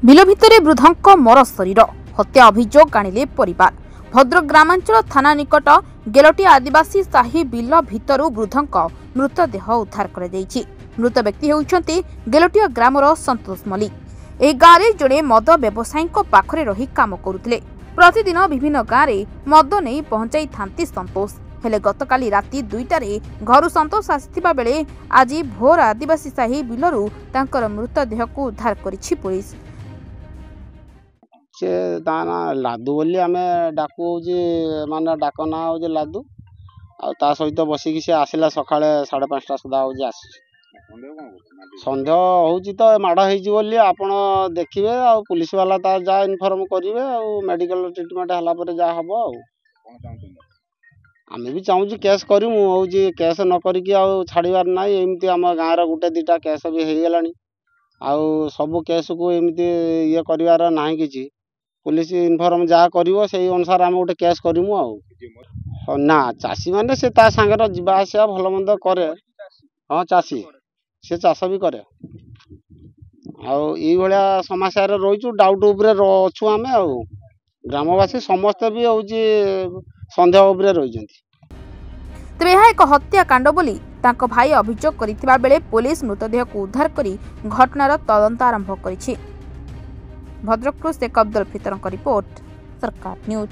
ବିଲ ଭିତରେ ବୃଦ୍ଧଙ୍କ ମର ଶରୀର ହତ୍ୟା ଅଭିଯୋଗ ଆଣିଲେ ପରିବାର। ଭଦ୍ରକ ଗ୍ରାମାଞ୍ଚଳ ଥାନା ନିକଟ ଗେଲଟି ଆଦିବାସୀ ସାହି ବିଲ ଭିତରୁ ବୃଦ୍ଧଙ୍କ ମୃତଦେହ ଉଦ୍ଧାର କରାଯାଇଛି। ମୃତ ବ୍ୟକ୍ତି ହେଉଛନ୍ତି ଗେଲଟିଆ ଗ୍ରାମର ସନ୍ତୋଷ ମଲ୍ଲିକ। ଏହି ଗାଁରେ ଜଣେ ମଦ ବ୍ୟବସାୟୀଙ୍କ ପାଖରେ ରହି କାମ କରୁଥିଲେ। ପ୍ରତିଦିନ ବିଭିନ୍ନ ଗାଁରେ ମଦ ନେଇ ପହଞ୍ଚାଇଥାନ୍ତି ସନ୍ତୋଷ। ହେଲେ ଗତକାଲି ରାତି 2ଟାରେ ଘରୁ ସନ୍ତୋଷ ଆସିଥିବା ବେଳେ ଆଜି ଭୋର ଆଦିବାସୀ ସାହି ବିଲରୁ ତାଙ୍କର ମୃତଦେହକୁ ଉଦ୍ଧାର କରିଛି ପୁଲିସ। से ताना लादू बोली आमे डाकू होजी माने डाक ना होजी लादू आ ता सहित बसिकी से आसिला सकाळे 5:30 सुधा होजी आसी संध्या होजी तो माडा हेजी बोली आपण देखिबे आ पुलिस वाला ता जा इन्फॉर्म करिवे आ मेडिकल ट्रीटमेंट हला पर जा हबो आ आमे भी चाहू जी केस करिमु होजी केस न करिकी आ छाड़ीवार नाही एमती हम गाँ रा गुटे दिटा केस भी हेई गेलानी आ सब केस को एमती ये करिवार नाही किछि पुलिस इन्फॉर्म जहाँ करिवो सेही अनुसार आम गोटे केस करिमु आ ना चाषी माने से ता संगर जिबा आसिया भल मंद करे। हाँ चाषी से चाष भी करे आ ई भलिया समस्या रे रहिचु डाउट उपरे अछु आमे आ ग्रामवासी समस्त भी होची संदेह उपरे रहिजंती। तेबे यह एक हत्याकांड बोली तांको भाई अभियोग करिथिबा बेले पुलिस मृतदेह को उद्धार करी घटनार तदंत आरंभ करिछि। भद्रकରୁ शेख अब्दुल फितरଙ୍କ रिपोर्ट सरकार न्यूज।